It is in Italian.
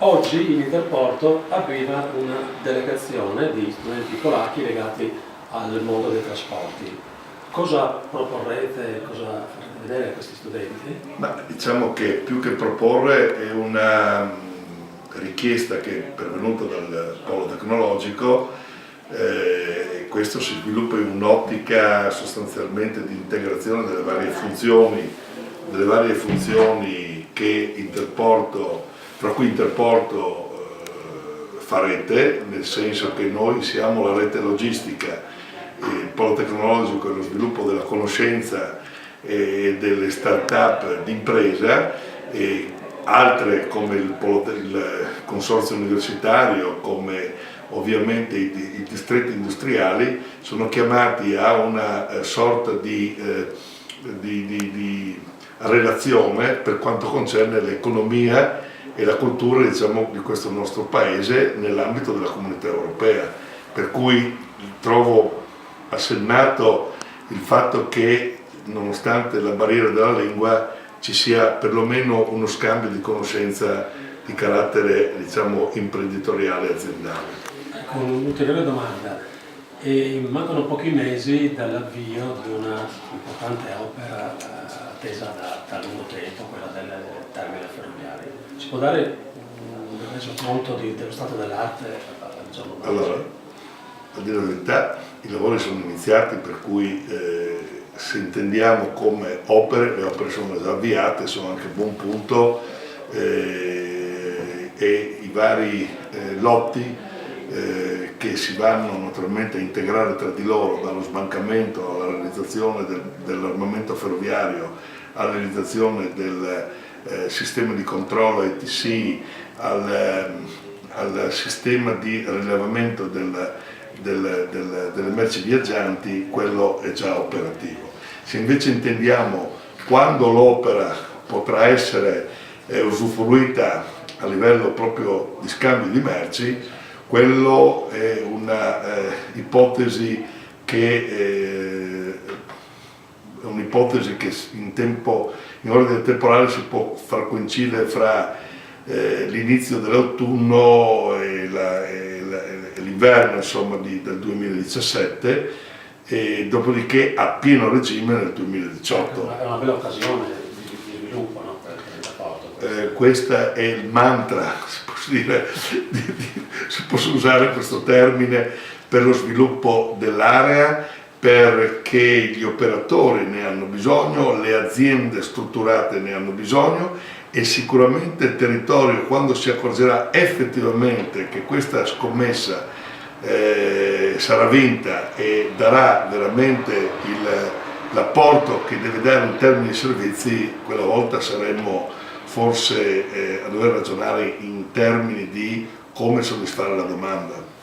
Oggi in Interporto arriva una delegazione di studenti polacchi legati al mondo dei trasporti. Cosa proporrete, cosa farete vedere a questi studenti? Ma diciamo che più che proporre è una richiesta che è pervenuta dal polo tecnologico, e questo si sviluppa in un'ottica sostanzialmente di integrazione delle varie funzioni che Interporto, fra cui Interporto fa rete, nel senso che noi siamo la rete logistica, il polo tecnologico e lo sviluppo della conoscenza e delle start-up d'impresa, e altre come il consorzio universitario, come ovviamente i distretti industriali, sono chiamati a una sorta di relazione per quanto concerne l'economia e la cultura, diciamo, di questo nostro paese nell'ambito della comunità europea. Per cui trovo assennato il fatto che, nonostante la barriera della lingua, ci sia perlomeno uno scambio di conoscenza di carattere, diciamo, imprenditoriale e aziendale. Con un'ulteriore domanda, mancano pochi mesi dall'avvio di una importante opera attesa da lungo tempo, quella del terminale ferroviario. Ci può dare un resoconto dello stato dell'arte al giorno d'oggi? Allora, a dire la verità, i lavori sono iniziati, per cui se intendiamo come opere, le opere sono già avviate, sono anche a buon punto, e i vari lotti che si vanno naturalmente a integrare tra di loro, dallo sbancamento alla realizzazione dell'armamento ferroviario, alla realizzazione del sistema di controllo ETC, al sistema di rilevamento delle merci viaggianti, quello è già operativo. Se invece intendiamo quando l'opera potrà essere usufruita a livello proprio di scambio di merci, quello è una ipotesi che in ordine temporale si può far coincidere fra l'inizio dell'autunno e l'inverno, insomma, del 2017, e dopodiché a pieno regime nel 2018. È una bella occasione di sviluppo, no? Per il rapporto. Questo è il mantra, si può dire, si può usare questo termine, per lo sviluppo dell'area, perché gli operatori ne hanno bisogno, le aziende strutturate ne hanno bisogno, e sicuramente il territorio, quando si accorgerà effettivamente che questa scommessa sarà vinta e darà veramente l'apporto che deve dare in termini di servizi, quella volta saremmo forse a dover ragionare in termini di come soddisfare la domanda.